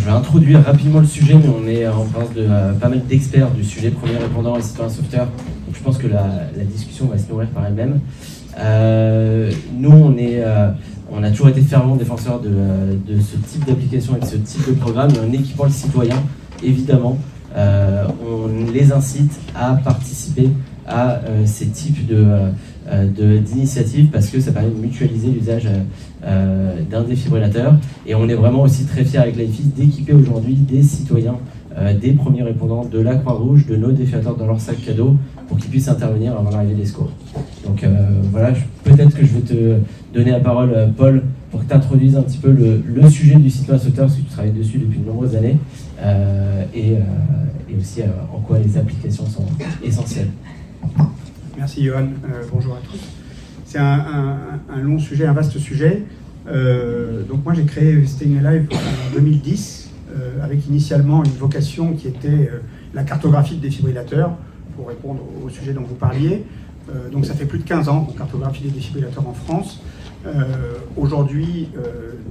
vais introduire rapidement le sujet, mais on est en présence de pas mal d'experts du sujet premier répondant et citoyen sauveteur. Donc je pense que la discussion va se nourrir par elle-même. Nous, on a toujours été fervents défenseurs de ce type d'application et de ce type de programme, et en équipant le citoyen, évidemment, on les incite à participer à ces types d'initiatives parce que ça permet de mutualiser l'usage d'un défibrillateur. Et on est vraiment aussi très fiers avec l'AIFIS d'équiper aujourd'hui des citoyens, des premiers répondants de la Croix-Rouge, de nos défibrillateurs dans leur sac cadeau pour qu'ils puissent intervenir avant l'arrivée des secours. Donc voilà, peut-être que je vais te donner la parole, Paul, pour que tu introduises un petit peu le sujet du citoyen sauveteur, parce que tu travailles dessus depuis de nombreuses années, et aussi en quoi les applications sont essentielles. Merci Johan, bonjour à tous. C'est un long sujet, un vaste sujet. Donc moi j'ai créé Staying Alive en 2010, avec initialement une vocation qui était la cartographie de défibrillateurs, pour répondre au sujet dont vous parliez. Donc ça fait plus de 15 ans qu'on cartographie les défibrillateurs en France. Aujourd'hui,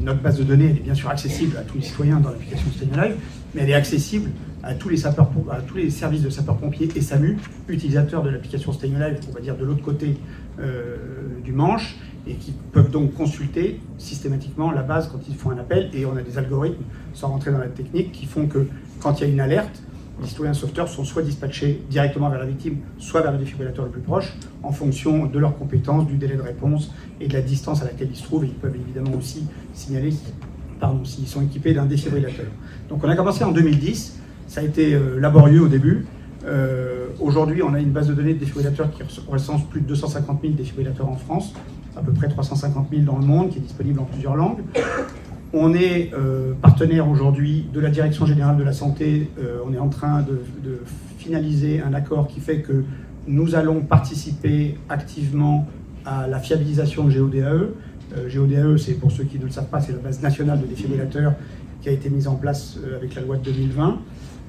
notre base de données elle est bien sûr accessible à tous les citoyens dans l'application Staying Alive, mais elle est accessible à tous les services de sapeurs-pompiers et SAMU, utilisateurs de l'application Staying Alive, on va dire de l'autre côté du manche, et qui peuvent donc consulter systématiquement la base quand ils font un appel. Et on a des algorithmes, sans rentrer dans la technique, qui font que quand il y a une alerte, les citoyens sauveteurs sont soit dispatchés directement vers la victime, soit vers le défibrillateur le plus proche, en fonction de leurs compétences, du délai de réponse et de la distance à laquelle ils se trouvent. Et ils peuvent évidemment aussi signaler s'ils sont équipés d'un défibrillateur. Donc on a commencé en 2010, ça a été laborieux au début. Aujourd'hui, on a une base de données de défibrillateurs qui recense plus de 250 000 défibrillateurs en France, à peu près 350 000 dans le monde, qui est disponible en plusieurs langues. On est partenaire aujourd'hui de la Direction Générale de la Santé. On est en train de finaliser un accord qui fait que nous allons participer activement à la fiabilisation de GODAE. GODAE, c'est pour ceux qui ne le savent pas, c'est la base nationale de défibrillateurs qui a été mise en place avec la loi de 2020.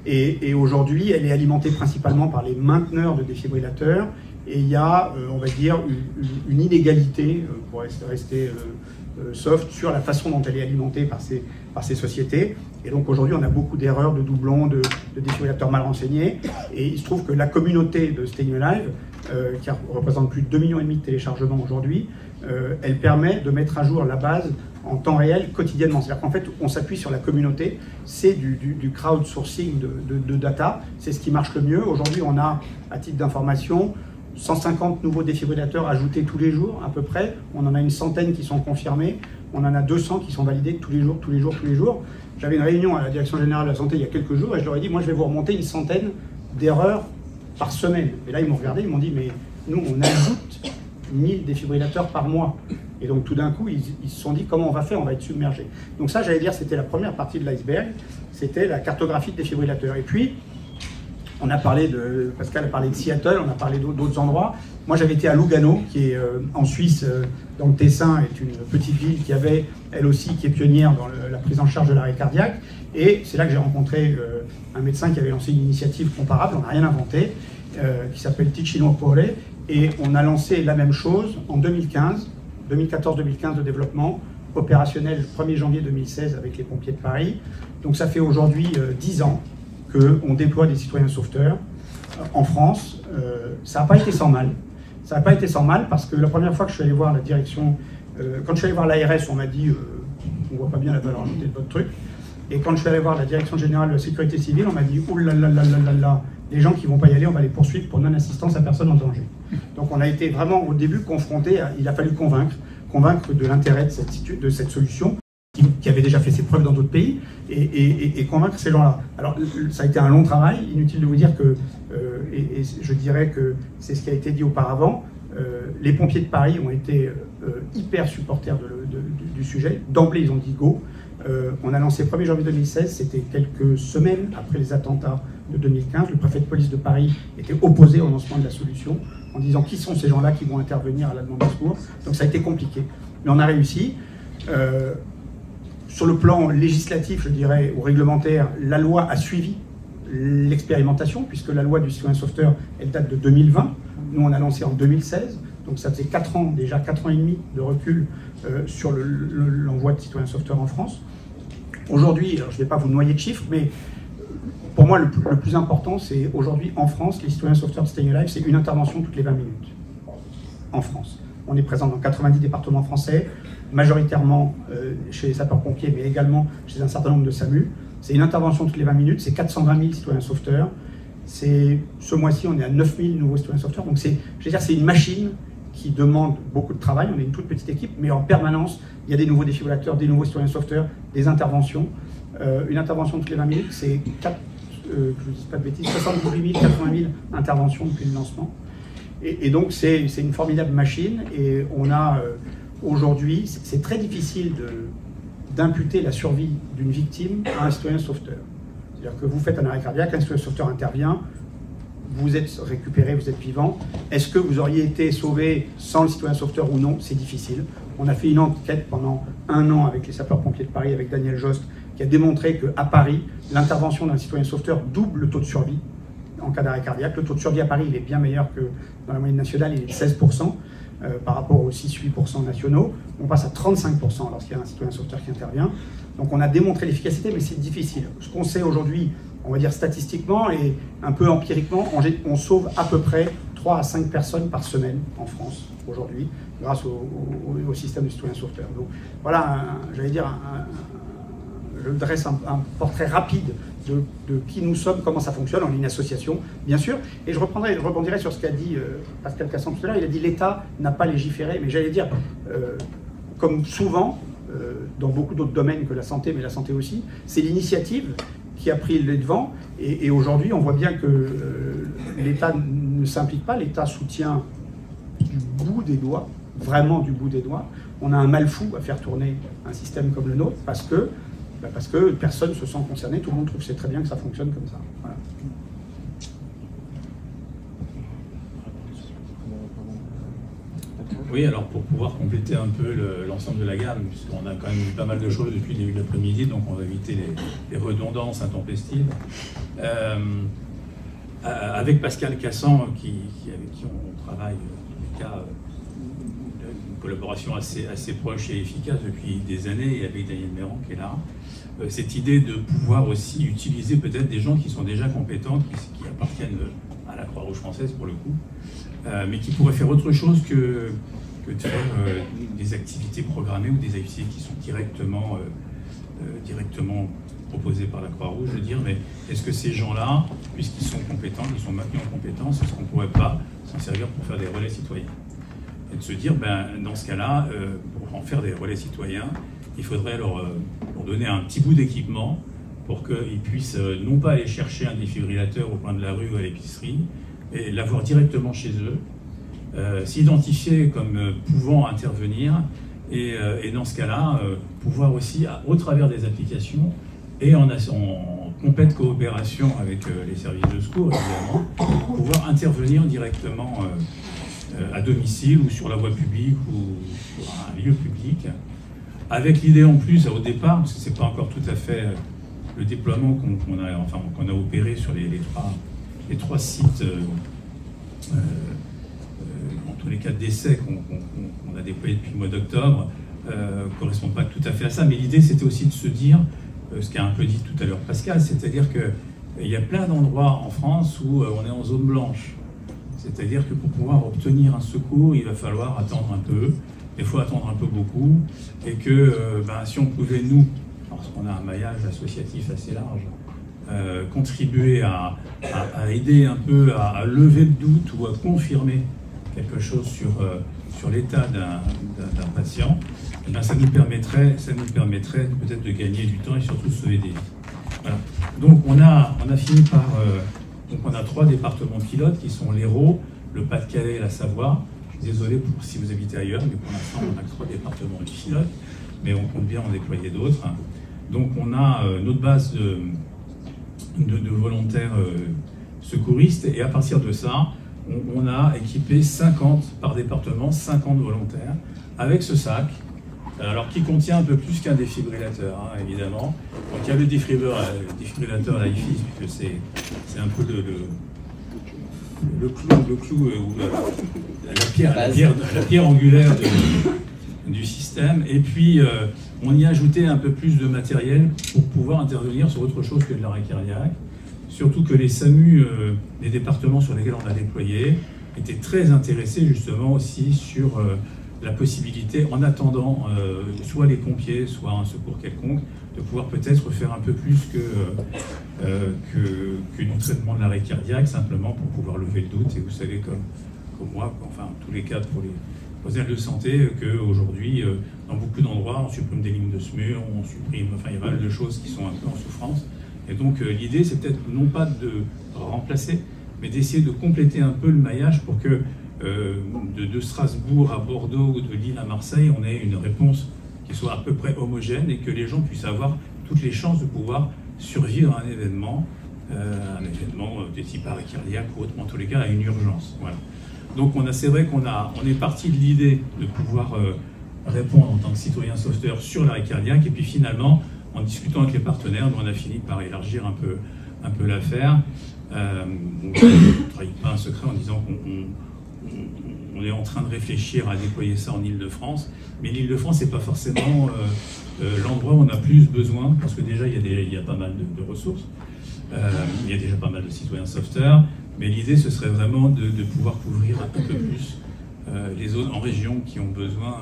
Et aujourd'hui, elle est alimentée principalement par les mainteneurs de défibrillateurs. Et il y a, on va dire, une inégalité, pour rester soft, sur la façon dont elle est alimentée par ces sociétés. Et donc aujourd'hui, on a beaucoup d'erreurs, de doublons, de défibrillateurs mal renseignés. Et il se trouve que la communauté de Staying Alive, qui représente plus de 2,5 millions de téléchargements aujourd'hui, elle permet de mettre à jour la base en temps réel, quotidiennement. C'est-à-dire qu'en fait, on s'appuie sur la communauté. C'est du crowdsourcing de data. C'est ce qui marche le mieux. Aujourd'hui, on a, à titre d'information, 150 nouveaux défibrillateurs ajoutés tous les jours, à peu près. On en a une centaine qui sont confirmés. On en a 200 qui sont validés tous les jours. J'avais une réunion à la Direction Générale de la Santé il y a quelques jours et je leur ai dit, moi, je vais vous remonter une centaine d'erreurs par semaine. Et là, ils m'ont regardé, ils m'ont dit, mais nous, on ajoute 1000 défibrillateurs par mois. Et donc, tout d'un coup, ils se sont dit, comment on va faire? On va être submergé. Donc ça, j'allais dire, c'était la première partie de l'iceberg. C'était la cartographie de défibrillateurs. Et puis, on a parlé Pascal a parlé de Seattle, on a parlé d'autres endroits. Moi, j'avais été à Lugano, qui est en Suisse, dans le Tessin, est une petite ville qui avait, elle aussi, qui est pionnière dans la prise en charge de l'arrêt cardiaque. Et c'est là que j'ai rencontré un médecin qui avait lancé une initiative comparable, on n'a rien inventé, qui s'appelle Ticino Pole. Et on a lancé la même chose en 2015, 2014-2015 de développement, opérationnel le 1er janvier 2016 avec les pompiers de Paris. Donc ça fait aujourd'hui 10 ans qu'on déploie des citoyens sauveteurs en France. Ça n'a pas été sans mal. Ça n'a pas été sans mal parce que la première fois que je suis allé voir la direction, quand je suis allé voir l'ARS, on m'a dit on ne voit pas bien la valeur ajoutée de votre truc. Et quand je suis allé voir la Direction Générale de la Sécurité Civile, on m'a dit oh là là là là là là, les gens qui ne vont pas y aller, on va les poursuivre pour non-assistance à personne en danger. Donc on a été vraiment au début confronté, il a fallu convaincre de l'intérêt de cette solution, qui avait déjà fait ses preuves dans d'autres pays, et convaincre ces gens-là. Alors, ça a été un long travail, inutile de vous dire que, et je dirais que c'est ce qui a été dit auparavant, les pompiers de Paris ont été hyper supporters du sujet. D'emblée, ils ont dit go. On a lancé 1er janvier 2016, c'était quelques semaines après les attentats de 2015. Le préfet de police de Paris était opposé au lancement de la solution, en disant qui sont ces gens-là qui vont intervenir à la demande de secours. Donc ça a été compliqué. Mais on a réussi. Sur le plan législatif, je dirais, ou réglementaire, la loi a suivi l'expérimentation, puisque la loi du citoyen sauveteur, elle date de 2020. Nous, on a lancé en 2016, donc ça faisait 4 ans, déjà 4 ans et demi de recul sur l'envoi de citoyens sauveteurs en France. Aujourd'hui, je ne vais pas vous noyer de chiffres, mais pour moi, le plus important, c'est aujourd'hui en France, les citoyens sauveteurs de Staying Alive, c'est une intervention toutes les 20 minutes. En France. On est présent dans 90 départements français, majoritairement chez les sapeurs-pompiers, mais également chez un certain nombre de SAMU. C'est une intervention toutes les 20 minutes, c'est 420 000 citoyens sauveteurs. Ce mois-ci, on est à 9 000 nouveaux citoyens sauveteurs. Donc c'est une machine qui demande beaucoup de travail. On est une toute petite équipe, mais en permanence, il y a des nouveaux défibrillateurs, des nouveaux citoyens sauveteurs, des interventions. Une intervention toutes les 20 minutes, c'est je ne dis pas de bêtises, 78 000, 80 000 interventions depuis le lancement. Et donc c'est une formidable machine. Et on a aujourd'hui, c'est très difficile d'imputer la survie d'une victime à un citoyen sauveteur. C'est-à-dire que vous faites un arrêt cardiaque, un citoyen sauveteur intervient, vous êtes récupéré, vous êtes vivant. Est-ce que vous auriez été sauvé sans le citoyen sauveteur ou non? C'est difficile. On a fait une enquête pendant 1 an avec les sapeurs-pompiers de Paris, avec Daniel Jost, qui a démontré qu'à Paris, l'intervention d'un citoyen sauveteur double le taux de survie en cas d'arrêt cardiaque. Le taux de survie à Paris, il est bien meilleur que dans la moyenne nationale, il est de 16%. Par rapport aux 6-8% nationaux, on passe à 35% lorsqu'il y a un citoyen sauveteur qui intervient. Donc on a démontré l'efficacité, mais c'est difficile. Ce qu'on sait aujourd'hui, on va dire statistiquement et un peu empiriquement, on sauve à peu près 3 à 5 personnes par semaine en France aujourd'hui, grâce au système de citoyens sauveteurs. Donc voilà, j'allais dire, je dresse un portrait rapide de qui nous sommes, comment ça fonctionne. On est une association, bien sûr. Et je rebondirai sur ce qu'a dit Pascal Cassan tout à l'heure. Il a dit l'État n'a pas légiféré, mais j'allais dire, comme souvent, dans beaucoup d'autres domaines que la santé, mais la santé aussi, c'est l'initiative qui a pris le devant. Et aujourd'hui, on voit bien que l'État ne s'implique pas. L'État soutient du bout des doigts, vraiment du bout des doigts. On a un mal fou à faire tourner un système comme le nôtre parce que personne ne se sent concerné, tout le monde trouve que c'est très bien que ça fonctionne comme ça. Voilà. Oui, alors pour pouvoir compléter un peu l'ensemble de la gamme, puisqu'on a quand même eu pas mal de choses depuis le début de l'après-midi, donc on va éviter les redondances intempestives. Avec Pascal Cassan, avec qui on travaille, en tout cas, une collaboration assez proche et efficace depuis des années, et avec Daniel Méran qui est là, cette idée de pouvoir aussi utiliser peut-être des gens qui sont déjà compétents, qui appartiennent à la Croix-Rouge française pour le coup, mais qui pourraient faire autre chose que de faire des activités programmées ou des activités qui sont directement proposées par la Croix-Rouge, de dire mais est-ce que ces gens-là, puisqu'ils sont compétents, ils sont maintenus en compétence, est-ce qu'on ne pourrait pas s'en servir pour faire des relais citoyens? Et de se dire, dans ce cas-là, pour en faire des relais citoyens, il faudrait leur donner un petit bout d'équipement pour qu'ils puissent non pas aller chercher un défibrillateur au coin de la rue ou à l'épicerie, et l'avoir directement chez eux, s'identifier comme pouvant intervenir, et dans ce cas-là, pouvoir aussi, au travers des applications, et en complète coopération avec les services de secours, évidemment, pouvoir intervenir directement à domicile ou sur la voie publique ou sur un lieu public, avec l'idée en plus, au départ, parce que ce n'est pas encore tout à fait le déploiement qu'on a opéré sur les trois sites, en tous les cas d'essais qu'on a déployés depuis le mois d'octobre, ne correspond pas tout à fait à ça, mais l'idée c'était aussi de se dire, ce qu'a un peu dit tout à l'heure Pascal, c'est-à-dire qu'il y a plein d'endroits en France où on est en zone blanche. C'est-à-dire que pour pouvoir obtenir un secours, il va falloir attendre un peu, des fois attendre un peu beaucoup, et que si on pouvait, nous, parce qu'on a un maillage associatif assez large, contribuer à aider un peu à lever le doute ou à confirmer quelque chose sur l'état d'un patient, ça nous permettrait peut-être de gagner du temps et surtout de sauver des vies. Voilà. Donc on a fini par... Donc on a 3 départements pilotes qui sont l'Hérault, le Pas-de-Calais et la Savoie. Je suis désolé si vous habitez ailleurs, mais pour l'instant on a que 3 départements pilotes, mais on compte bien en déployer d'autres. Donc on a notre base de volontaires secouristes, et à partir de ça, on a équipé 50 par département, 50 volontaires, avec ce sac, alors qui contient un peu plus qu'un défibrillateur, évidemment. Donc il y a le défibrillateur LifeEase, puisque c'est un peu le clou ou la pierre angulaire du système. Et puis, on y a ajouté un peu plus de matériel pour pouvoir intervenir sur autre chose que de l'arrêt cardiaque. Surtout que les SAMU, les départements sur lesquels on a déployé, étaient très intéressés justement aussi sur la possibilité, en attendant soit les pompiers, soit un secours quelconque, de pouvoir peut-être faire un peu plus que du traitement de l'arrêt cardiaque, simplement pour pouvoir lever le doute. Et vous savez, comme moi, enfin, tous les cas pour les professionnels de santé, qu'aujourd'hui, dans beaucoup d'endroits, on supprime des lignes de SMUR, on supprime, enfin, il y a pas mal de choses qui sont un peu en souffrance. Et donc, l'idée, c'est peut-être non pas de remplacer, mais d'essayer de compléter un peu le maillage pour que de Strasbourg à Bordeaux ou de Lille à Marseille, on ait une réponse qui soit à peu près homogène et que les gens puissent avoir toutes les chances de pouvoir survivre à un événement de type arrêt cardiaque ou autrement, en tous les cas, à une urgence. Voilà. Donc c'est vrai qu'on est parti de l'idée de pouvoir répondre en tant que citoyen sauveteur sur l'arrêt cardiaque, et puis finalement, en discutant avec les partenaires, on a fini par élargir un peu l'affaire. On ne trahit pas un secret en disant qu'on est en train de réfléchir à déployer ça en Île-de-France, mais l'Île-de-France n'est pas forcément l'endroit où on a plus besoin, parce que déjà il y a pas mal de ressources, il y a déjà pas mal de citoyens sauveteurs, mais l'idée ce serait vraiment de pouvoir couvrir un peu plus les zones en région qui ont besoin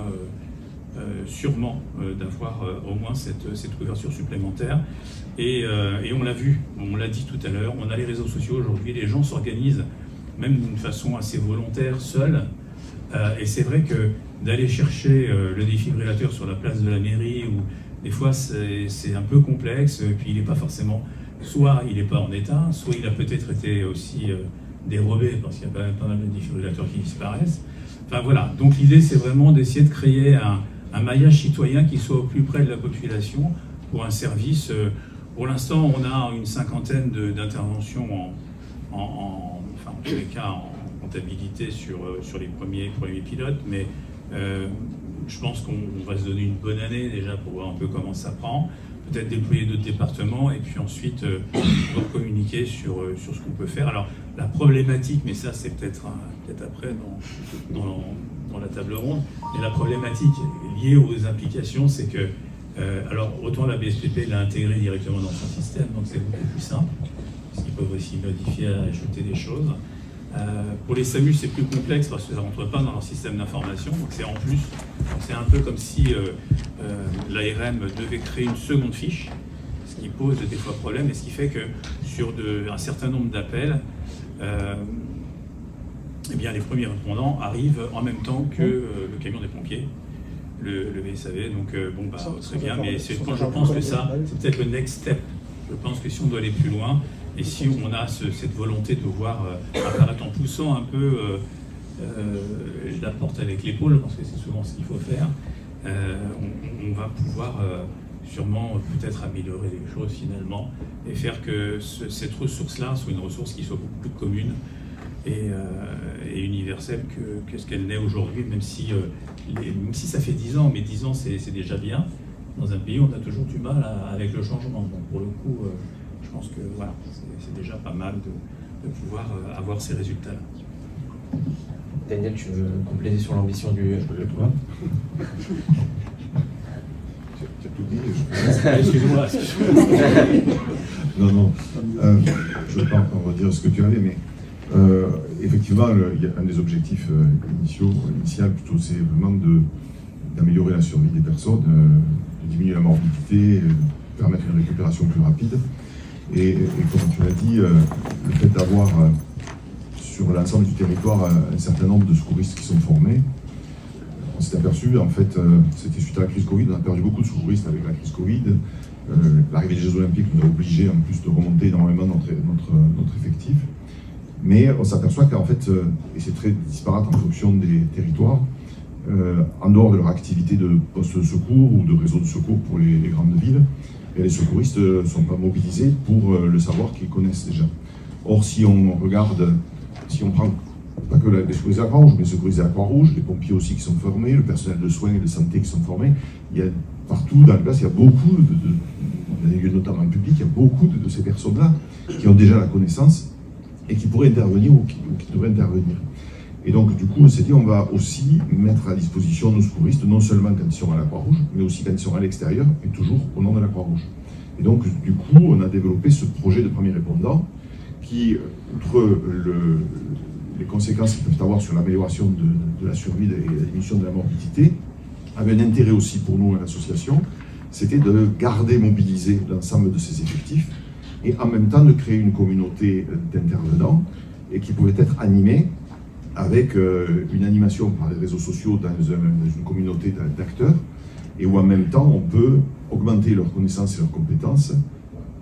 sûrement d'avoir au moins cette couverture supplémentaire. Et on l'a vu, on l'a dit tout à l'heure, on a les réseaux sociaux aujourd'hui, les gens s'organisent même d'une façon assez volontaire, seuls. Et c'est vrai que d'aller chercher le défibrillateur sur la place de la mairie, où des fois c'est un peu complexe, et puis il n'est pas forcément, soit il n'est pas en état, soit il a peut-être été aussi dérobé, parce qu'il y a quand même pas mal de défibrillateurs qui disparaissent. Enfin voilà, donc l'idée c'est vraiment d'essayer de créer un maillage citoyen qui soit au plus près de la population pour un service. Pour l'instant, on a une cinquantaine d'interventions en tous les cas en comptabilité sur les premiers pilotes, mais je pense qu'on va se donner une bonne année déjà pour voir un peu comment ça prend, peut-être déployer d'autres départements et puis ensuite pouvoir communiquer sur ce qu'on peut faire. Alors la problématique, mais ça c'est peut-être après dans la table ronde, mais la problématique liée aux implications, c'est que alors autant la BSPP l'a intégré directement dans son système, donc c'est beaucoup plus simple, parce qu'ils peuvent aussi modifier, ajouter des choses. Pour les SAMU, c'est plus complexe parce que ça ne rentre pas dans leur système d'information, donc c'est en plus. C'est un peu comme si l'ARM devait créer une seconde fiche, ce qui pose des fois problème, et ce qui fait que sur un certain nombre d'appels, eh bien, les premiers répondants arrivent en même temps que le camion des pompiers, le VSAV, donc bon, bah, très bien, mais quand je pense que ça, c'est peut-être le next step. Je pense que si on doit aller plus loin, et si on a cette volonté de voir apparaître en poussant un peu la porte avec l'épaule, parce que c'est souvent ce qu'il faut faire, on va pouvoir sûrement peut-être améliorer les choses finalement, et faire que cette ressource-là soit une ressource qui soit beaucoup plus commune et universelle que ce qu'elle n'est aujourd'hui, même si ça fait 10 ans, mais 10 ans c'est déjà bien. Dans un pays, on a toujours du mal avec le changement. Donc pour le coup, je pense que voilà, c'est déjà pas mal de pouvoir avoir ces résultats-là. Daniel, tu veux compléter sur l'ambition du programme? Tu as tout dit. Excuse-moi. Non, je ne vais pas redire ce que tu avais, mais effectivement, il y a un des objectifs initial plutôt, c'est vraiment d'améliorer la survie des personnes, de diminuer la morbidité, permettre une récupération plus rapide. Et comme tu l'as dit, le fait d'avoir sur l'ensemble du territoire un certain nombre de secouristes qui sont formés, on s'est aperçu, en fait, c'était suite à la crise Covid, on a perdu beaucoup de secouristes avec la crise Covid. L'arrivée des Jeux Olympiques nous a obligés en plus de remonter énormément notre effectif. Mais on s'aperçoit qu'en fait, et c'est très disparate en fonction des territoires, en dehors de leur activité de poste de secours ou de réseau de secours pour les grandes villes, et les secouristes ne sont pas mobilisés pour le savoir qu'ils connaissent déjà. Or, si on regarde, si on prend pas que les secouristes à la Croix-Rouge, mais les secouristes à la Croix-Rouge, les pompiers aussi qui sont formés, le personnel de soins et de santé qui sont formés, il y a partout dans le place, il y a beaucoup, dans les lieux notamment publics, il y a beaucoup de ces personnes-là qui ont déjà la connaissance et qui pourraient intervenir ou qui devraient intervenir. Et donc, du coup, on s'est dit, on va aussi mettre à disposition nos secouristes, non seulement quand ils sont à la Croix-Rouge, mais aussi quand ils sont à l'extérieur, et toujours au nom de la Croix-Rouge. Et donc, du coup, on a développé ce projet de premier répondant qui, outre les conséquences qu'ils peuvent avoir sur l'amélioration de la survie et la diminution de la morbidité, avait un intérêt aussi pour nous à l'association, c'était de garder mobilisé l'ensemble de ces effectifs et en même temps de créer une communauté d'intervenants et qui pouvait être animée avec une animation par les réseaux sociaux dans une communauté d'acteurs et où en même temps on peut augmenter leurs connaissances et leurs compétences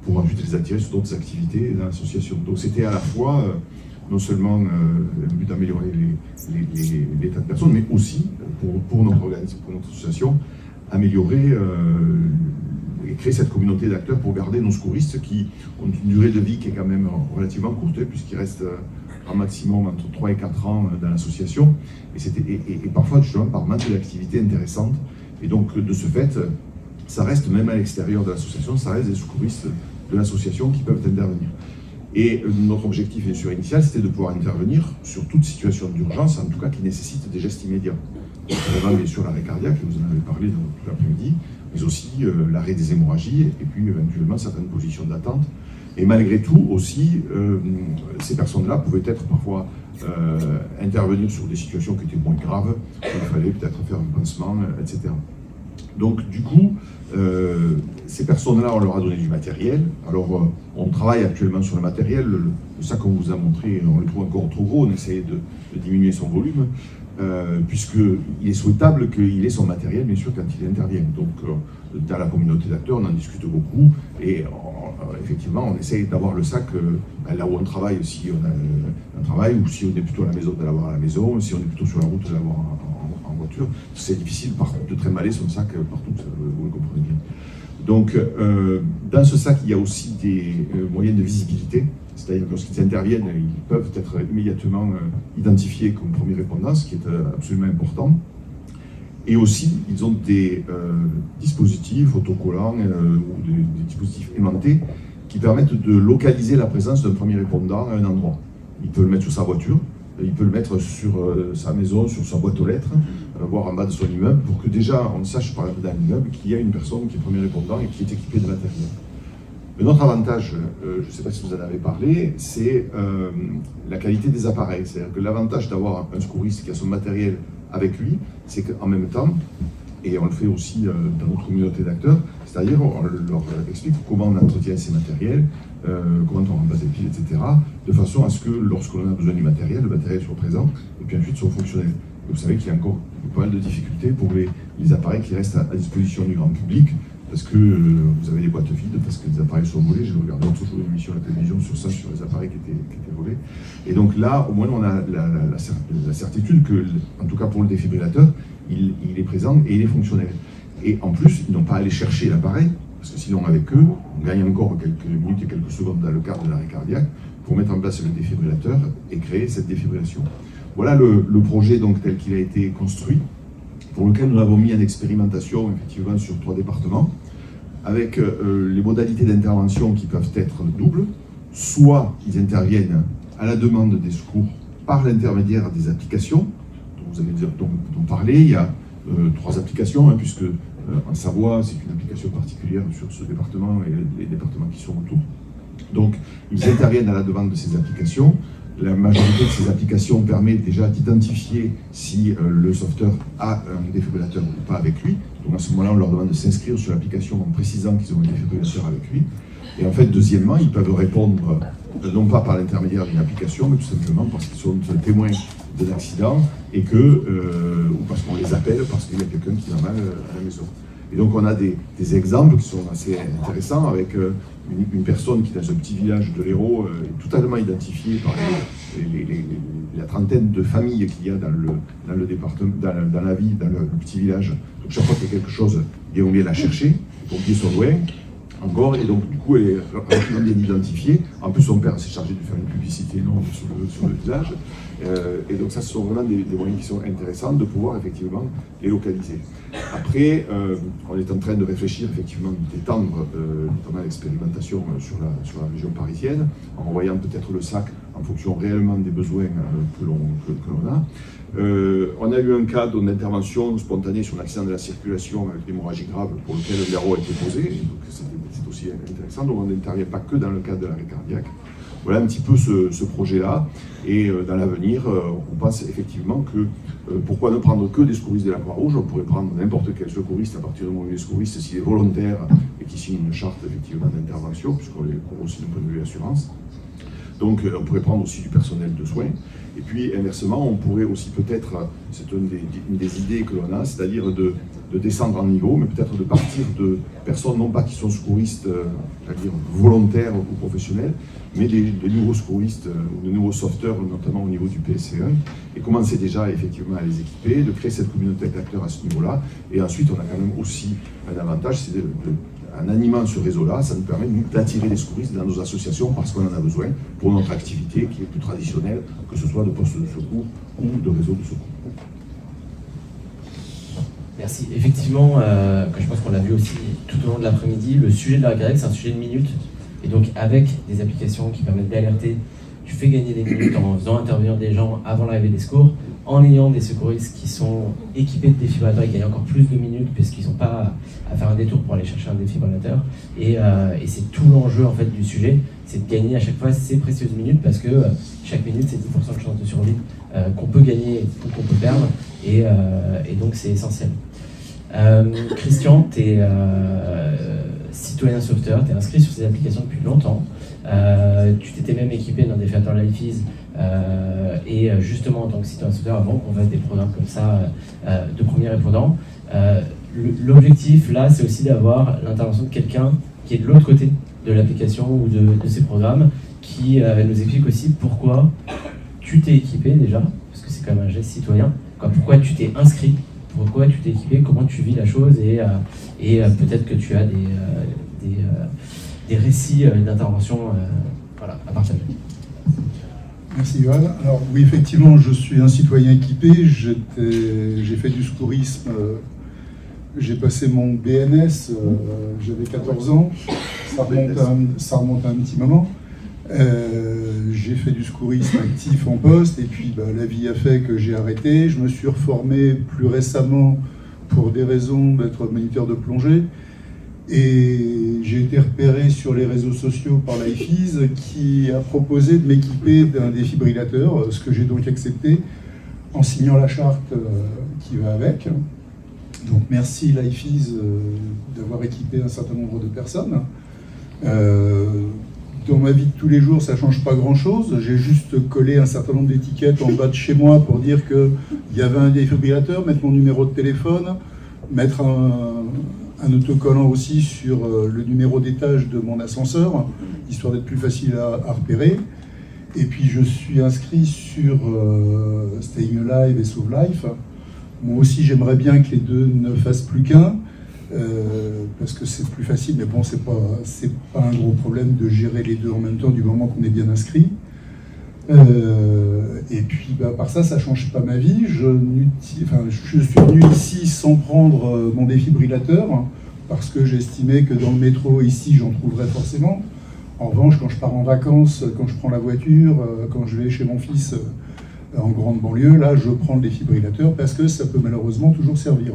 pour ensuite les attirer sur d'autres activités dans l'association. Donc c'était à la fois non seulement le but d'améliorer l'état de personnes, mais aussi pour notre organisme, pour notre association, améliorer et créer cette communauté d'acteurs pour garder nos secouristes qui ont une durée de vie qui est quand même relativement courte, puisqu'ils restent un maximum entre 3 et 4 ans dans l'association, et parfois justement par manque d'activité intéressante. Et donc de ce fait, ça reste même à l'extérieur de l'association, ça reste des secouristes de l'association qui peuvent intervenir. Et notre objectif, bien sûr, initial, c'était de pouvoir intervenir sur toute situation d'urgence, en tout cas qui nécessite des gestes immédiats. Notamment, bien sûr, l'arrêt cardiaque, vous en avez parlé tout l'après-midi, mais aussi l'arrêt des hémorragies, et puis éventuellement certaines positions d'attente. Et malgré tout, aussi, ces personnes-là pouvaient être parfois intervenir sur des situations qui étaient moins graves, où il fallait peut-être faire un pansement, etc. Donc, du coup, ces personnes-là, on leur a donné du matériel. Alors, on travaille actuellement sur le matériel. Le sac qu'on vous a montré, on le trouve encore trop gros. On essaie de diminuer son volume, puisqu'il est souhaitable qu'il ait son matériel, bien sûr, quand il intervient. Donc, dans la communauté d'acteurs, on en discute beaucoup. Et effectivement, on essaie d'avoir le sac là où on travaille, si on a un travail, ou si on est plutôt à la maison, de l'avoir à la maison, si on est plutôt sur la route, de l'avoir en voiture. C'est difficile de trimballer son sac partout, vous le comprenez bien. Donc, dans ce sac, il y a aussi des moyens de visibilité, c'est-à-dire que lorsqu'ils interviennent, ils peuvent être immédiatement identifiés comme premiers répondants, ce qui est absolument important. Et aussi, ils ont des dispositifs autocollants ou des dispositifs aimantés qui permettent de localiser la présence d'un premier répondant à un endroit. Il peut le mettre sur sa voiture, il peut le mettre sur sa maison, sur sa boîte aux lettres, voire en bas de son immeuble, pour que déjà on sache par exemple dans l'immeuble qu'il y a une personne qui est premier répondant et qui est équipée de matériel. Un autre avantage, je ne sais pas si vous en avez parlé, c'est la qualité des appareils. C'est-à-dire que l'avantage d'avoir un secouriste qui a son matériel avec lui, c'est qu'en même temps, et on le fait aussi dans notre communauté d'acteurs, c'est-à-dire on leur explique comment on entretient ces matériels, comment on remplace les piles, etc., de façon à ce que lorsqu'on a besoin du matériel, le matériel soit présent, et puis ensuite soit fonctionnel. Et vous savez qu'il y a encore pas mal de difficultés pour les appareils qui restent à disposition du grand public, parce que vous avez des boîtes vides, parce que les appareils sont volés. J'ai regardé toujours une émission à la télévision sur ça, sur les appareils qui étaient volés. Et donc là, au moins, on a la certitude que, en tout cas pour le défibrillateur, il est présent et il est fonctionnel. Et en plus, ils n'ont pas à aller chercher l'appareil, parce que sinon, avec eux, on gagne encore quelques minutes et quelques secondes dans le cadre de l'arrêt cardiaque pour mettre en place le défibrillateur et créer cette défibrillation. Voilà le projet donc, tel qu'il a été construit, pour lequel nous l'avons mis en expérimentation effectivement sur 3 départements, avec les modalités d'intervention qui peuvent être doubles. Soit ils interviennent à la demande des secours par l'intermédiaire des applications, dont vous avez dont parlé. Il y a 3 applications, hein, puisque en Savoie, c'est une application particulière sur ce département et les départements qui sont autour. Donc, ils interviennent à la demande de ces applications. La majorité de ces applications permet déjà d'identifier si le sauveteur a un défibrillateur ou pas avec lui. Donc à ce moment-là, on leur demande de s'inscrire sur l'application en précisant qu'ils ont un défibrillateur avec lui. Et en fait, deuxièmement, ils peuvent répondre non pas par l'intermédiaire d'une application, mais tout simplement parce qu'ils sont témoins d'un accident et ou parce qu'on les appelle, parce qu'il y a quelqu'un qui va mal à la maison. Et donc on a des exemples qui sont assez intéressants avec une personne qui, dans un petit village de l'Hérault, est totalement identifiée par la trentaine de familles qu'il y a dans le département, dans la ville, dans le petit village. Donc chaque fois qu'il y a quelque chose, on vient la chercher, les pompiers sont loin, encore, et donc du coup elle est rapidement bien identifiée. En plus son père s'est chargé de faire une publicité énorme sur le village. Et donc ça, ce sont vraiment des moyens qui sont intéressants de pouvoir effectivement les localiser. Après, on est en train de réfléchir effectivement d'étendre notamment l'expérimentation sur la région parisienne, en envoyant peut-être le sac en fonction réellement des besoins que l'on a. On a eu un cas d'intervention spontanée sur l'accident de la circulation avec l'hémorragie grave pour lequel un garrot a été posé, donc c'est aussi intéressant, donc on n'intervient pas que dans le cadre de l'arrêt cardiaque. Voilà un petit peu ce projet-là, et dans l'avenir, on pense effectivement que pourquoi ne prendre que des secouristes de la Croix-Rouge? On pourrait prendre n'importe quel secouriste à partir du moment où il est secouriste, s'il est volontaire et qui signe une charte effectivement d'intervention, puisqu'on les court aussi d'un point de vue assurance. Donc on pourrait prendre aussi du personnel de soins. Et puis inversement, on pourrait aussi peut-être, c'est une des idées que l'on a, c'est-à-dire de descendre en niveau, mais peut-être de partir de personnes non pas qui sont secouristes, c'est-à-dire volontaires ou professionnels, mais des nouveaux secouristes ou de nouveaux sauveteurs, notamment au niveau du PSE1, et commencer déjà effectivement à les équiper, de créer cette communauté d'acteurs à ce niveau-là. Et ensuite, on a quand même aussi un avantage, c'est en animant ce réseau-là, ça nous permet d'attirer les secouristes dans nos associations parce qu'on en a besoin pour notre activité qui est plus traditionnelle, que ce soit de poste de secours ou de réseau de secours. Merci. Effectivement, je pense qu'on l'a vu aussi tout au long de l'après-midi, le sujet de l'arrêt cardiaque, c'est un sujet de minutes. Et donc, avec des applications qui permettent d'alerter, tu fais gagner des minutes en faisant intervenir des gens avant l'arrivée des secours, en ayant des secouristes qui sont équipés de défibrillateurs et qui gagnent encore plus de minutes puisqu'ils n'ont pas à faire un détour pour aller chercher un défibrillateur. Et c'est tout l'enjeu en fait du sujet, c'est de gagner à chaque fois ces précieuses minutes parce que chaque minute c'est 10% de chance de survie qu'on peut gagner ou qu'on peut perdre et donc c'est essentiel. Christian, tu es citoyen sauveteur, tu es inscrit sur ces applications depuis longtemps. Tu t'étais même équipé d'un défibrillateur LifeEase et justement en tant que citoyen sauveteur avant qu'on fasse des programmes comme ça de premiers répondants. L'objectif là c'est aussi d'avoir l'intervention de quelqu'un qui est de l'autre côté de l'application ou de ces programmes qui nous explique aussi pourquoi tu t'es équipé déjà, parce que c'est quand même un geste citoyen, pourquoi tu t'es inscrit, pourquoi tu t'es équipé, comment tu vis la chose et peut-être que tu as des récits d'intervention voilà, à partager. Merci Yoann. Alors oui, effectivement, je suis un citoyen équipé. J'ai fait du secourisme, j'ai passé mon BNS, j'avais 14 ans, ça remonte à un petit moment. J'ai fait du secourisme actif en poste et puis la vie a fait que j'ai arrêté. Je me suis reformé plus récemment pour des raisons d'être moniteur de plongée. Et j'ai été repéré sur les réseaux sociaux par LifeEase qui a proposé de m'équiper d'un défibrillateur, ce que j'ai donc accepté en signant la charte qui va avec. Donc merci LifeEase d'avoir équipé un certain nombre de personnes. Dans ma vie de tous les jours, ça ne change pas grand-chose. J'ai juste collé un certain nombre d'étiquettes en bas de chez moi pour dire qu'il y avait un défibrillateur, mettre mon numéro de téléphone, mettre un autocollant aussi sur le numéro d'étage de mon ascenseur, histoire d'être plus facile à repérer. Et puis je suis inscrit sur Staying Alive et Sauve Life. Moi aussi j'aimerais bien que les deux ne fassent plus qu'un, parce que c'est plus facile, mais bon, c'est pas un gros problème de gérer les deux en même temps du moment qu'on est bien inscrit. Et puis par ça ne change pas ma vie. Je suis venu ici sans prendre mon défibrillateur parce que j'estimais que dans le métro ici j'en trouverais forcément. En revanche, quand je pars en vacances, quand je prends la voiture, quand je vais chez mon fils en grande banlieue, là je prends le défibrillateur parce que ça peut malheureusement toujours servir.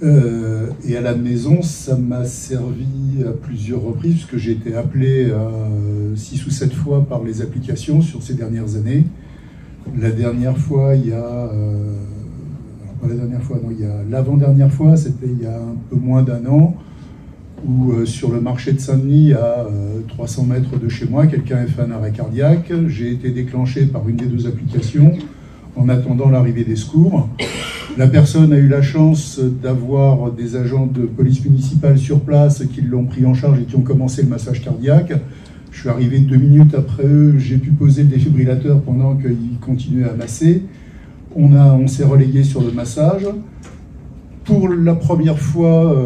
Et à la maison, ça m'a servi à plusieurs reprises, puisque j'ai été appelé 6 ou 7 fois par les applications sur ces dernières années. La dernière fois, il y a... pas la dernière fois, non, il y a l'avant-dernière fois, c'était il y a un peu moins d'1 an, où sur le marché de Saint-Denis, à 300 mètres de chez moi, quelqu'un a fait un arrêt cardiaque. J'ai été déclenché par une des deux applications en attendant l'arrivée des secours. La personne a eu la chance d'avoir des agents de police municipale sur place qui l'ont pris en charge et qui ont commencé le massage cardiaque. Je suis arrivé 2 minutes après eux, j'ai pu poser le défibrillateur pendant qu'ils continuaient à masser. On s'est relégué sur le massage. Pour la première fois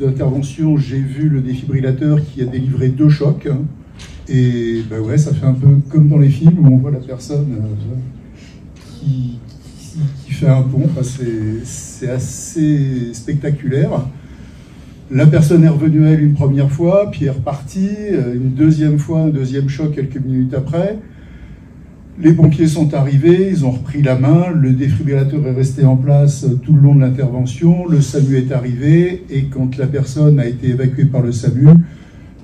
d'intervention, j'ai vu le défibrillateur qui a délivré 2 chocs. Et ouais, ça fait un peu comme dans les films où on voit la personne qui fait un pont. Enfin, c'est assez spectaculaire. La personne est revenue à elle une première fois, puis est repartie, une deuxième fois, un deuxième choc quelques minutes après. Les pompiers sont arrivés, ils ont repris la main, le défibrillateur est resté en place tout le long de l'intervention, le SAMU est arrivé, et quand la personne a été évacuée par le SAMU,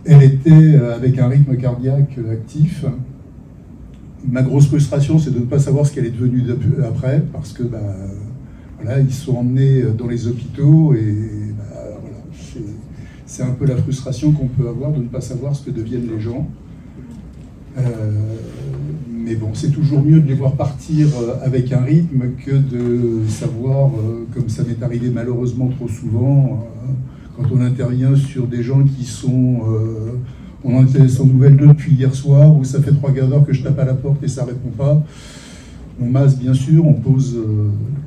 elle était avec un rythme cardiaque actif. Ma grosse frustration, c'est de ne pas savoir ce qu'elle est devenue après, parce que voilà, ils sont emmenés dans les hôpitaux, et voilà, c'est un peu la frustration qu'on peut avoir de ne pas savoir ce que deviennent les gens. Mais bon, c'est toujours mieux de les voir partir avec un rythme que de savoir, comme ça m'est arrivé malheureusement trop souvent, quand on intervient sur des gens qui sont... on en était sans nouvelles d'eux depuis hier soir, où ça fait 3 quarts d'heure que je tape à la porte et ça ne répond pas. On masse bien sûr, on pose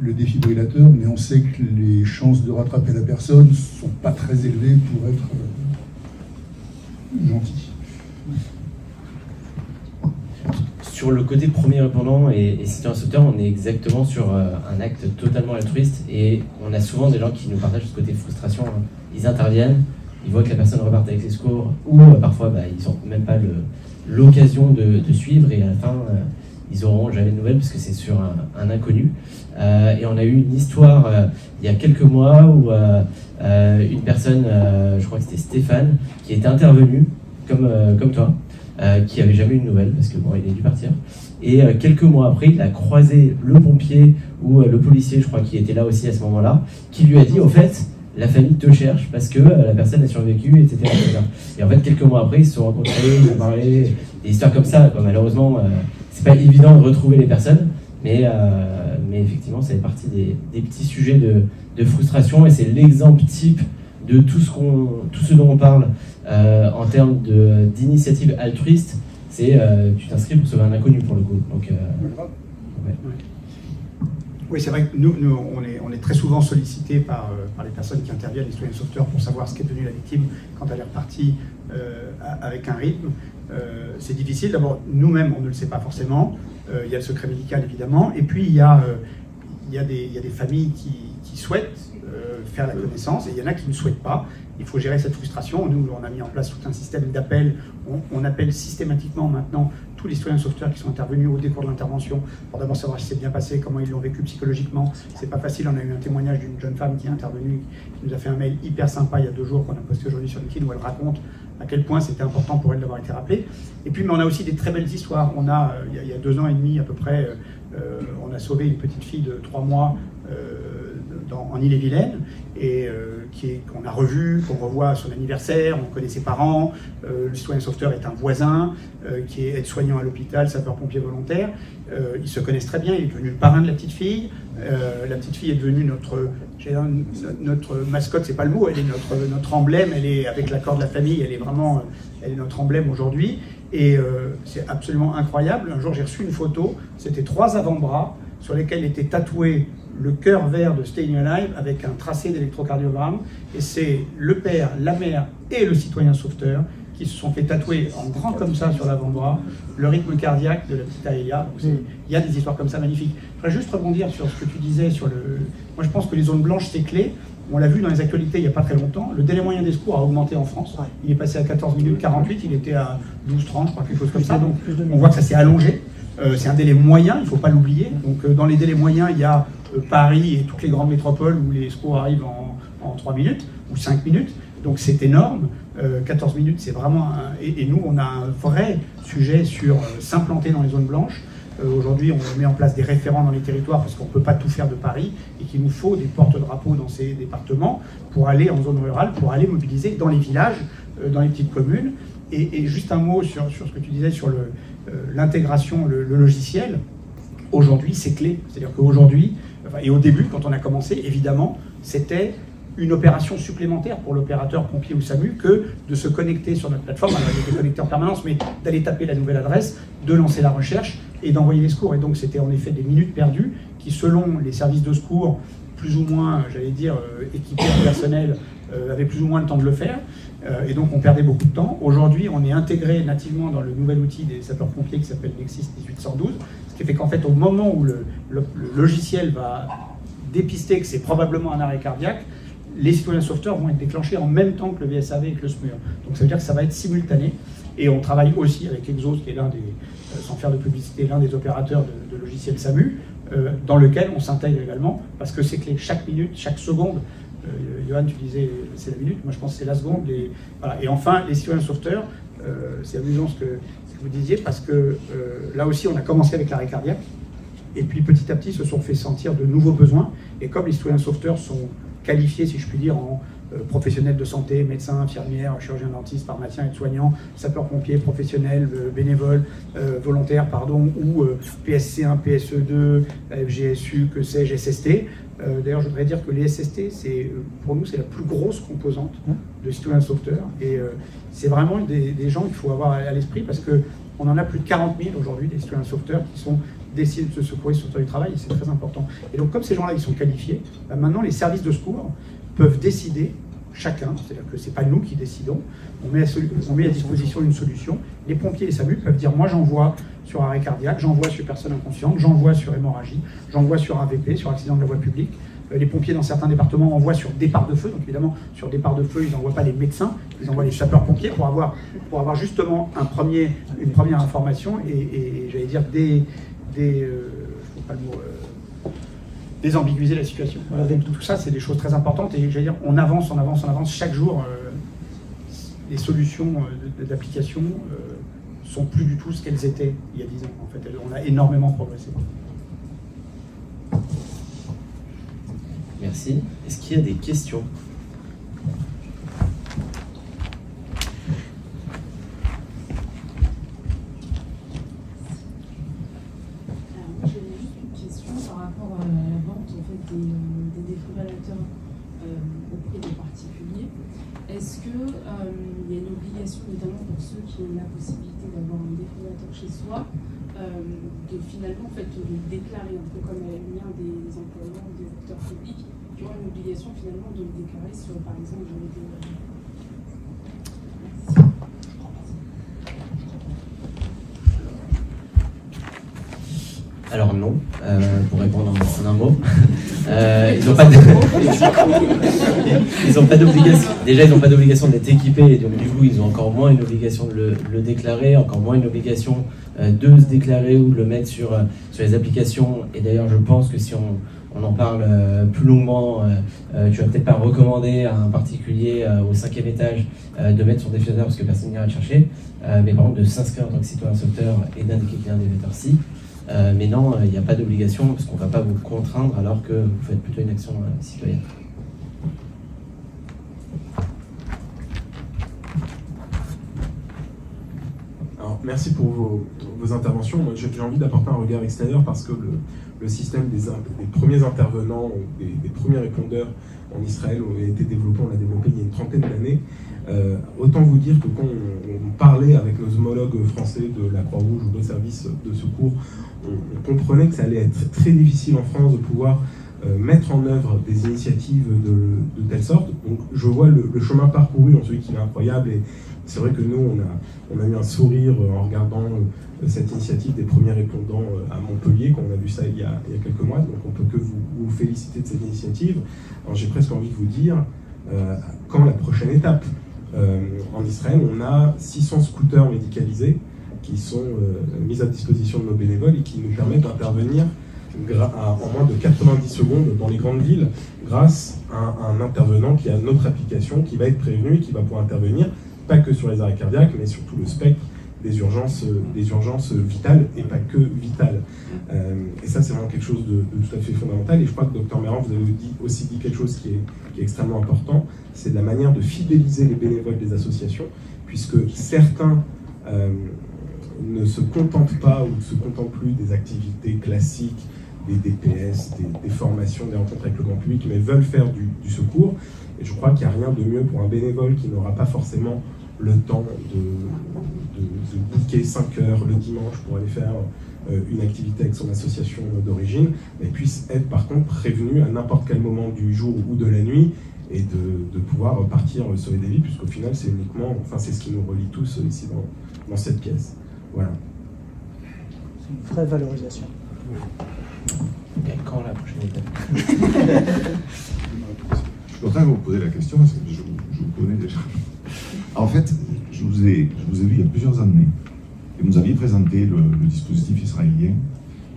le défibrillateur, mais on sait que les chances de rattraper la personne ne sont pas très élevées pour être gentil. Sur le côté premier répondant et citoyen sauveteur, on est exactement sur un acte totalement altruiste, et on a souvent des gens qui nous partagent ce côté frustration. Ils interviennent, ils voient que la personne repart avec les secours, ou parfois ils n'ont même pas l'occasion de suivre, et à la fin ils n'auront jamais de nouvelles parce que c'est sur un inconnu. Et on a eu une histoire il y a quelques mois où une personne, je crois que c'était Stéphane, qui était intervenu comme toi, qui n'avait jamais eu de nouvelles parce que bon, il est dû partir. Et quelques mois après, il a croisé le pompier ou le policier, je crois, qui était là aussi à ce moment-là, qui lui a dit, au fait, la famille te cherche parce que la personne a survécu, etc., etc. Et en fait, quelques mois après, ils se sont rencontrés, ils ont parlé, des histoires comme ça, quoi. Malheureusement, c'est pas évident de retrouver les personnes, mais effectivement, ça fait partie des petits sujets de frustration, et c'est l'exemple type de tout ce dont on parle en termes d'initiative altruiste. C'est tu t'inscris pour sauver un inconnu, pour le coup. Donc, ouais. Oui, c'est vrai que nous on est très souvent sollicités par les personnes qui interviennent, les citoyens sauveteurs, pour savoir ce qu'est devenu la victime quand elle est repartie avec un rythme. C'est difficile. D'abord, nous-mêmes, on ne le sait pas forcément. Il y a le secret médical, évidemment. Et puis, il y a des familles qui souhaitent faire la connaissance, et il y en a qui ne souhaitent pas. Il faut gérer cette frustration. Nous, on a mis en place tout un système d'appel. On appelle systématiquement maintenant tous les citoyens sauveteurs qui sont intervenus au décours de l'intervention pour d'abord savoir si c'est bien passé, comment ils l'ont vécu psychologiquement. C'est pas facile. On a eu un témoignage d'une jeune femme qui est intervenue, qui nous a fait un mail hyper sympa il y a 2 jours qu'on a posté aujourd'hui sur LinkedIn, où elle raconte à quel point c'était important pour elle d'avoir été rappelée. Et puis, mais on a aussi des très belles histoires. On a, il y a 2 ans et demi à peu près, on a sauvé une petite fille de 3 mois en Ille-et-Vilaine, et qu'on a revu, qu'on revoit à son anniversaire. On connaît ses parents. Le citoyen sauveteur est un voisin qui est aide-soignant à l'hôpital, sapeur-pompier volontaire. Ils se connaissent très bien. Il est devenu le parrain de la petite fille. La petite fille est devenue notre mascotte, c'est pas le mot, elle est notre emblème. Elle est, avec l'accord de la famille, elle est notre emblème aujourd'hui. Et c'est absolument incroyable. Un jour, j'ai reçu une photo. C'était 3 avant-bras sur lesquels était tatoué le cœur vert de Staying Alive avec un tracé d'électrocardiogramme, et c'est le père, la mère et le citoyen sauveteur qui se sont fait tatouer en grand comme ça sur l'avant-bras le rythme cardiaque de la petite Aélia. Il y a des histoires comme ça magnifiques. Je voudrais juste rebondir sur ce que tu disais sur le... Moi je pense que les zones blanches c'est clé. On l'a vu dans les actualités il n'y a pas très longtemps. Le délai moyen des secours a augmenté en France. Il est passé à 14 minutes 48, il était à 12h30, je crois, quelque chose comme ça. Donc on voit que ça s'est allongé. C'est un délai moyen, il ne faut pas l'oublier. Donc dans les délais moyens, il y a Paris et toutes les grandes métropoles où les secours arrivent en 3 minutes ou 5 minutes. Donc c'est énorme. 14 minutes, c'est vraiment... Et nous, on a un vrai sujet sur s'implanter dans les zones blanches. Aujourd'hui, on met en place des référents dans les territoires parce qu'on ne peut pas tout faire de Paris, et qu'il nous faut des porte-drapeaux dans ces départements pour aller en zone rurale, pour aller mobiliser dans les villages, dans les petites communes. Et juste un mot sur ce que tu disais sur l'intégration, le logiciel. Aujourd'hui, c'est clé. C'est-à-dire qu'aujourd'hui, et au début, quand on a commencé, évidemment, c'était une opération supplémentaire pour l'opérateur pompier ou SAMU que de se connecter sur notre plateforme. Alors, il était connecté en permanence, mais d'aller taper la nouvelle adresse, de lancer la recherche et d'envoyer les secours. Et donc, c'était en effet des minutes perdues qui, selon les services de secours, plus ou moins, j'allais dire, équipés en personnel, avaient plus ou moins le temps de le faire. Et donc, on perdait beaucoup de temps. Aujourd'hui, on est intégré nativement dans le nouvel outil des sapeurs-pompiers qui s'appelle Nexis 1812, ce qui fait qu'en fait, au moment où le logiciel va dépister que c'est probablement un arrêt cardiaque, les citoyens sauveteurs vont être déclenchés en même temps que le VSAV et que le SMUR. Donc ça veut dire que ça va être simultané. Et on travaille aussi avec Exos, qui est l'un des, sans faire de publicité, l'un des opérateurs de logiciels SAMU, dans lequel on s'intègre également, parce que c'est que chaque minute, chaque seconde, Johan, tu disais c'est la minute, moi je pense que c'est la seconde. Voilà. Et enfin, les citoyens sauveteurs, c'est amusant ce que vous disiez, parce que là aussi on a commencé avec l'arrêt cardiaque, et puis petit à petit se sont fait sentir de nouveaux besoins, et comme les citoyens sauveteurs sont qualifiés, si je puis dire, en professionnels de santé, médecins, infirmières, chirurgiens dentistes, pharmaciens, aides-soignants, sapeurs-pompiers, professionnels, bénévoles, volontaires, pardon, ou PSC1, PSE2, FGSU, que sais-je, SST. D'ailleurs, je voudrais dire que les SST, pour nous, c'est la plus grosse composante de citoyens sauveteurs. Et c'est vraiment des gens qu'il faut avoir à l'esprit, parce qu'on en a plus de 40 000 aujourd'hui, des citoyens sauveteurs qui sont décident de se secourir sur le travail, et c'est très important. Et donc, comme ces gens-là, ils sont qualifiés, maintenant, les services de secours peuvent décider, chacun, c'est-à-dire que ce n'est pas nous qui décidons, on met à disposition une solution. Les pompiers et les SAMU peuvent dire, moi j'envoie sur arrêt cardiaque, j'envoie sur personne inconsciente, j'envoie sur hémorragie, j'envoie sur AVP, sur accident de la voie publique. Les pompiers dans certains départements envoient sur départ de feu, donc évidemment sur départ de feu ils n'envoient pas les médecins, ils envoient les sapeurs-pompiers pour avoir justement une première information et j'allais dire désambiguiser la situation. Voilà, donc tout ça, c'est des choses très importantes et j'allais dire, on avance chaque jour. Les solutions d'application sont plus du tout ce qu'elles étaient il y a 10 ans. En fait, on a énormément progressé. Merci. Est-ce qu'il y a des questions ? des défibrillateurs auprès des particuliers. Est-ce qu'il y a une obligation, notamment pour ceux qui ont la possibilité d'avoir un défibrillateur chez soi, de finalement en fait, le déclarer, un peu comme l'un des employeurs ou des acteurs publics qui ont une obligation finalement de le déclarer sur, par exemple, Alors non, pour répondre en un mot, ils n'ont pas d'obligation. Déjà, ils n'ont pas d'obligation d'être équipés, et donc du coup, ils ont encore moins une obligation de le déclarer, encore moins une obligation de se déclarer ou de le mettre sur les applications. Et d'ailleurs, je pense que si on en parle plus longuement, tu vas peut-être pas recommander à un particulier au 5e étage de mettre son défibrillateur parce que personne n'ira le chercher, mais par contre de s'inscrire en tant que citoyen sauveteur et d'indiquer qu'il y a un défibrillateur si. Mais non, il n'y a pas d'obligation parce qu'on ne va pas vous contraindre alors que vous faites plutôt une action citoyenne. Alors, merci pour vos interventions. J'ai envie d'apporter un regard extérieur parce que le système des premiers intervenants, des premiers répondeurs en Israël a été développé, on l'a développé il y a une trentaine d'années. Autant vous dire que quand on parlait avec nos homologues français de la Croix-Rouge ou d'autres services de secours, on comprenait que ça allait être très difficile en France de pouvoir mettre en œuvre des initiatives de telle sorte. Donc je vois le chemin parcouru en celui qui est incroyable et c'est vrai que nous on a eu un sourire en regardant cette initiative des premiers répondants à Montpellier, quand on a vu ça il y a quelques mois, donc on peut que vous féliciter de cette initiative. Alors j'ai presque envie de vous dire, quand la prochaine étape en Israël, on a 600 scooters médicalisés qui sont mis à disposition de nos bénévoles et qui nous permettent d'intervenir en moins de 90 secondes dans les grandes villes grâce à un intervenant qui a notre application, qui va être prévenu et qui va pouvoir intervenir, pas que sur les arrêts cardiaques, mais sur tout le spectre des urgences vitales et pas que vitales. Et ça, c'est vraiment quelque chose de tout à fait fondamental. Et je crois que Dr Meran, vous avez aussi dit quelque chose qui est extrêmement important, c'est la manière de fidéliser les bénévoles des associations, puisque certains ne se contentent pas ou ne se contentent plus des activités classiques, des DPS, des formations, des rencontres avec le grand public, mais veulent faire du secours. Et je crois qu'il n'y a rien de mieux pour un bénévole qui n'aura pas forcément le temps de booker 5 heures le dimanche pour aller faire une activité avec son association d'origine, mais puisse être par contre prévenu à n'importe quel moment du jour ou de la nuit et de pouvoir partir sauver des vies, puisqu'au final c'est uniquement, enfin c'est ce qui nous relie tous ici dans cette pièce. Voilà. C'est une vraie valorisation. Et quand la prochaine étape? Je dois content que vous posez la question, parce que je vous connais déjà. En fait, je vous ai vu il y a plusieurs années, et vous aviez présenté le dispositif israélien,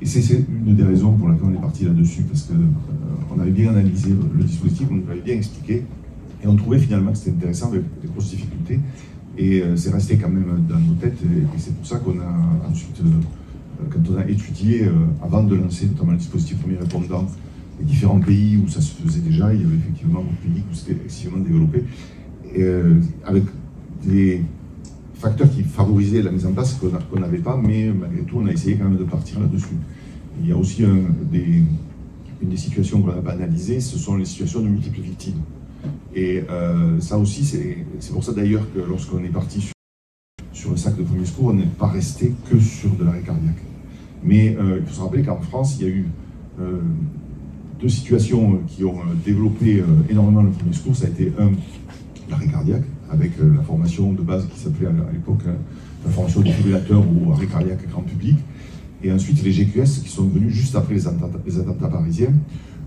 et c'est une des raisons pour laquelle on est parti là-dessus, parce qu'on avait bien analysé le dispositif, on l'avait bien expliqué, et on trouvait finalement que c'était intéressant avec des grosses difficultés, et c'est resté quand même dans nos têtes, et c'est pour ça qu'on a ensuite, quand on a étudié, avant de lancer notamment le dispositif premier répondant, les différents pays où ça se faisait déjà, il y avait effectivement des pays où c'était excessivement développé, et, avec des facteurs qui favorisaient la mise en place qu'on n'avait pas, mais malgré tout on a essayé quand même de partir là-dessus. Il y a aussi une des situations qu'on a analysées, ce sont les situations de multiples victimes. Et ça aussi, c'est pour ça d'ailleurs que lorsqu'on est parti sur le sac de premier secours, on n'est pas resté que sur de l'arrêt cardiaque. Mais il faut se rappeler qu'en France, il y a eu deux situations qui ont développé énormément le premier secours. Ça a été l'arrêt cardiaque, avec la formation de base qui s'appelait à l'époque la formation défibrillateur ou arrêt cardiaque grand public. Et ensuite les GQS qui sont venus juste après les attentats parisiens,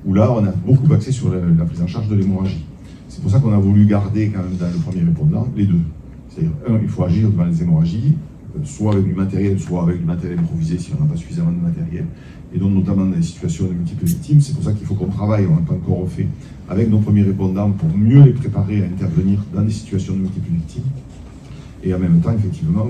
où là on a beaucoup axé sur la prise en charge de l'hémorragie. C'est pour ça qu'on a voulu garder quand même dans le premier répondant les deux. C'est-à-dire, il faut agir devant les hémorragies, soit avec du matériel, soit avec du matériel improvisé si on n'a pas suffisamment de matériel, et donc notamment dans les situations de multiples victimes. C'est pour ça qu'il faut qu'on travaille, on n'a pas encore fait, avec nos premiers répondants pour mieux les préparer à intervenir dans des situations de multiples victimes, et en même temps, effectivement,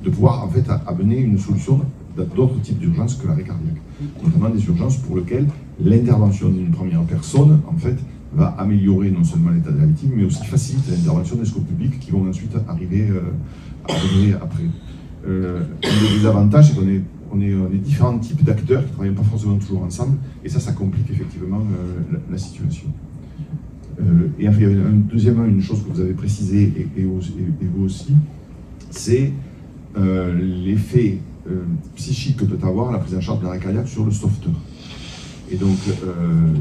de pouvoir en fait amener une solution d'autres types d'urgences que l'arrêt cardiaque, notamment des urgences pour lesquelles l'intervention d'une première personne, en fait, va améliorer non seulement l'état de la victime, mais aussi faciliter l'intervention des secours publics qui vont ensuite arriver après. Un des avantages, c'est qu'on est différents types d'acteurs qui ne travaillent pas forcément toujours ensemble, et ça complique effectivement la situation. Et enfin, il y avait deuxièmement une chose que vous avez précisée, et vous aussi, c'est l'effet psychique que peut avoir la prise en charge de l'arrêt cardiaque sur le sauveteur. Et donc,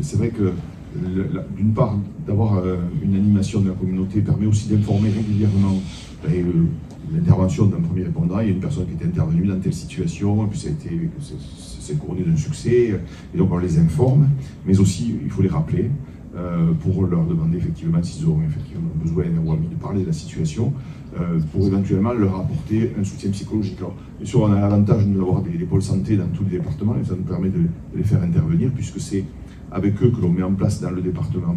c'est vrai que d'une part, d'avoir une animation de la communauté permet aussi d'informer régulièrement l'intervention d'un premier répondant. Il y a une personne qui était intervenue dans telle situation, et puis c'est couronné d'un succès, et donc on les informe, mais aussi il faut les rappeler pour leur demander effectivement s'ils auront effectivement besoin ou envie de parler de la situation, pour éventuellement leur apporter un soutien psychologique. Alors, bien sûr, on a l'avantage d'avoir des pôles santé dans tous les départements, et ça nous permet de les faire intervenir, puisque c'est avec eux que l'on met en place dans le département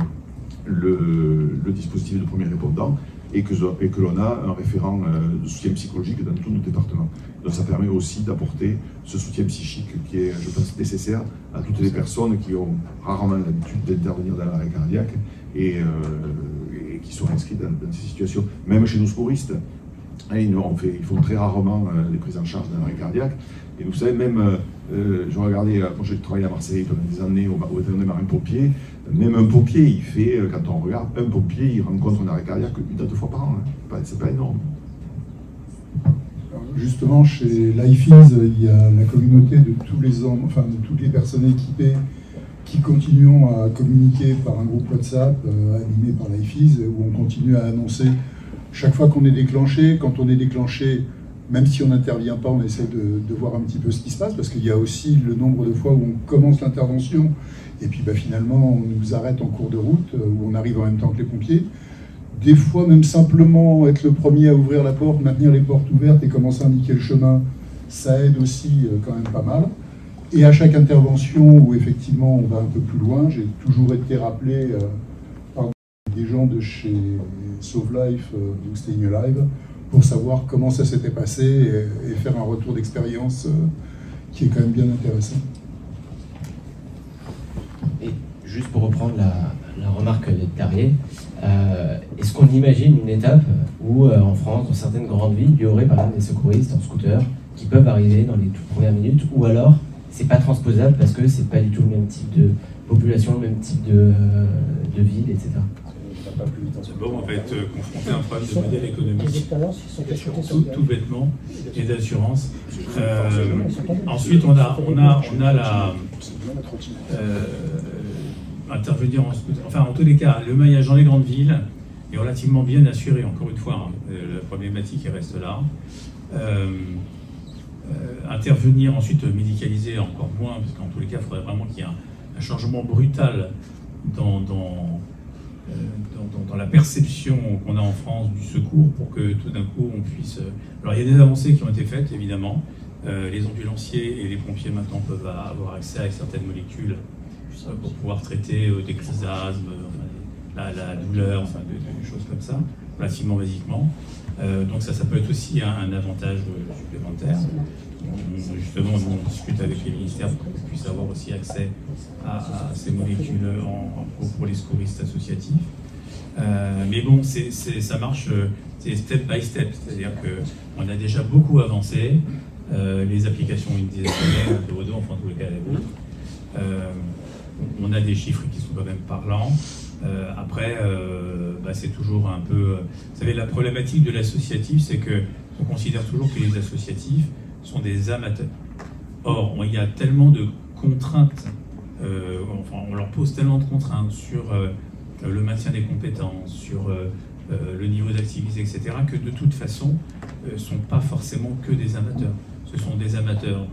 le dispositif de premier répondant, et que l'on a un référent de soutien psychologique dans tous nos départements. Donc ça permet aussi d'apporter ce soutien psychique qui est, je pense, nécessaire à toutes les personnes qui ont rarement l'habitude d'intervenir dans l'arrêt cardiaque et qui sont inscrites dans ces situations. Même chez nos secouristes, ils font très rarement les prises en charge d'un arrêt cardiaque. Et vous savez, même, je regardais, quand j'ai travaillé à Marseille pendant des années au bataillon des marins-pompiers, même un pompier, il fait, quand on regarde, un pompier, il rencontre un arrêt cardiaque 1 à 2 fois par an. Hein. C'est pas énorme. Justement, chez l'IFIS, il y a la communauté de toutes les personnes équipées qui continuent à communiquer par un groupe WhatsApp animé par l'IFIS, où on continue à annoncer chaque fois qu'on est déclenché. Quand on est déclenché, même si on n'intervient pas, on essaie de voir un petit peu ce qui se passe, parce qu'il y a aussi le nombre de fois où on commence l'intervention, et puis finalement on nous arrête en cours de route, où on arrive en même temps que les pompiers. Des fois, même simplement être le premier à ouvrir la porte, maintenir les portes ouvertes et commencer à indiquer le chemin, ça aide aussi quand même pas mal. Et à chaque intervention où effectivement on va un peu plus loin, j'ai toujours été rappelé par des gens de chez Sauve Life ou Staying Alive pour savoir comment ça s'était passé et faire un retour d'expérience qui est quand même bien intéressant. Et juste pour reprendre la remarque de Tarier, est-ce qu'on imagine une étape où en France, dans certaines grandes villes, il y aurait par exemple des secouristes en scooter qui peuvent arriver dans les toutes premières minutes, ou alors c'est pas transposable parce que c'est pas du tout le même type de population, le même type de ville, etc. D'abord, on va être confronté à un problème de modèle économique, tout bêtement, et d'assurance. Ensuite, on a la intervenir en scooter. Enfin, en tous les cas, le maillage dans les grandes villes est relativement bien assuré. Encore une fois, la problématique reste là. Intervenir ensuite médicaliser encore moins, parce qu'en tous les cas, il faudrait vraiment qu'il y ait un changement brutal dans dans la perception qu'on a en France du secours pour que tout d'un coup on puisse... Alors il y a des avancées qui ont été faites évidemment. Les ambulanciers et les pompiers maintenant peuvent avoir accès à certaines molécules pour pouvoir traiter des crises d'asthme, la douleur, enfin, des choses comme ça, relativement basiquement. Donc ça peut être aussi un avantage supplémentaire. Justement, on discute avec les ministères pour qu'on puisse avoir aussi accès à ces molécules pour les secouristes associatifs. Mais bon, ça marche, c'est step by step, c'est-à-dire qu'on a déjà beaucoup avancé. Les applications ont une dizaine d'années, de Odo, enfin en tous les cas les autres. On a des chiffres qui sont quand même parlants. Après, c'est toujours un peu... Vous savez, la problématique de l'associatif, c'est qu'on considère toujours que les associatifs sont des amateurs. Or, il y a tellement de contraintes, on leur pose tellement de contraintes sur le maintien des compétences, sur le niveau d'activité, etc., que de toute façon, ne sont pas forcément que des amateurs. Ce sont des amateurs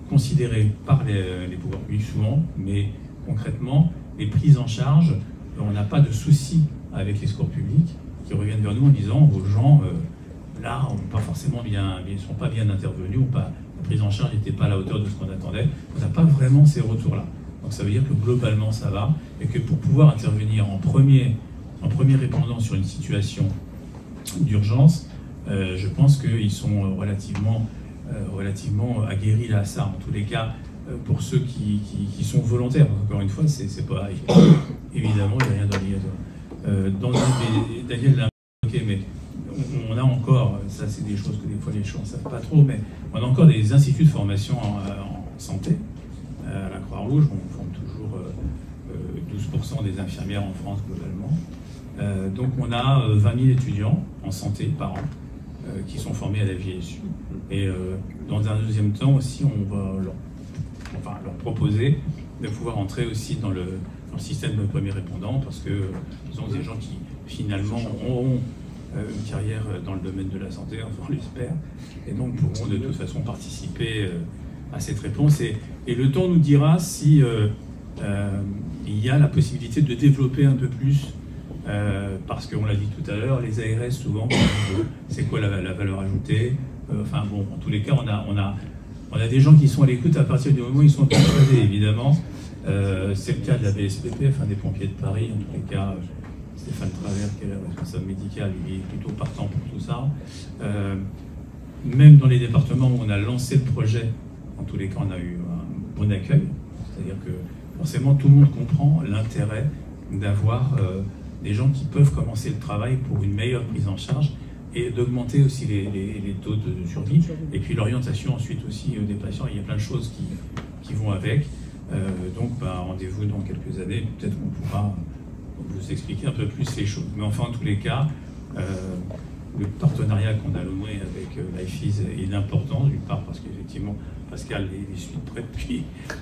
considérés par les pouvoirs publics souvent, mais concrètement, les prises en charge, on n'a pas de souci avec les secours publics qui reviennent vers nous en disant aux gens, là, on pas forcément ils ne sont pas bien intervenus, ou pas, la prise en charge n'était pas à la hauteur de ce qu'on attendait. On n'a pas vraiment ces retours-là. Donc ça veut dire que globalement ça va, et que pour pouvoir intervenir en premier répondant sur une situation d'urgence, je pense qu'ils sont relativement aguerris à ça. En tous les cas, pour ceux qui sont volontaires. Encore une fois, c'est pas évidemment, il n'y a rien d'obligatoire. Daniel l'a évoqué, mais on a encore, ça c'est des choses que des fois les gens ne savent pas trop, mais on a encore des instituts de formation en santé. À la Croix-Rouge, on forme toujours 12% des infirmières en France globalement. Donc on a 20 000 étudiants en santé par an qui sont formés à la VSU. Et dans un deuxième temps aussi, on va leur proposer de pouvoir entrer aussi dans le système de premiers répondants, parce que ce sont des gens qui finalement auront une carrière dans le domaine de la santé, enfin on l'espère, et donc pourront de toute façon participer à cette réponse. Et le temps nous dira si il y a la possibilité de développer un peu plus, parce qu'on l'a dit tout à l'heure, les ARS souvent, c'est quoi la valeur ajoutée, enfin bon, en tous les cas, on a des gens qui sont à l'écoute à partir du moment où ils sont persuadés, évidemment. C'est le cas de la BSPP, enfin des pompiers de Paris, en tous les cas. Stéphane Travers, qui est le responsable médical, il est plutôt partant pour tout ça. Même dans les départements où on a lancé le projet, en tous les cas, on a eu un bon accueil. C'est-à-dire que forcément, tout le monde comprend l'intérêt d'avoir des gens qui peuvent commencer le travail pour une meilleure prise en charge et d'augmenter aussi les taux de survie. Et puis l'orientation ensuite aussi des patients. Il y a plein de choses qui vont avec. Donc, rendez-vous dans quelques années. Peut-être qu'on pourra vous expliquer un peu plus les choses. Mais enfin, en tous les cas, le partenariat qu'on a noué avec l'IFIS est d'importance, d'une part parce qu'effectivement, Pascal les suit de près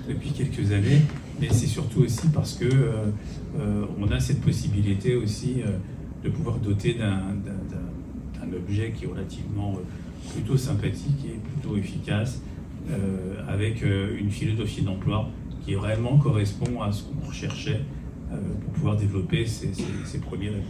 depuis quelques années, mais c'est surtout aussi parce que on a cette possibilité aussi de pouvoir doter d'un objet qui est relativement plutôt sympathique et plutôt efficace, avec une philosophie d'emploi qui vraiment correspond à ce qu'on recherchait pour pouvoir développer ces premiers réponses.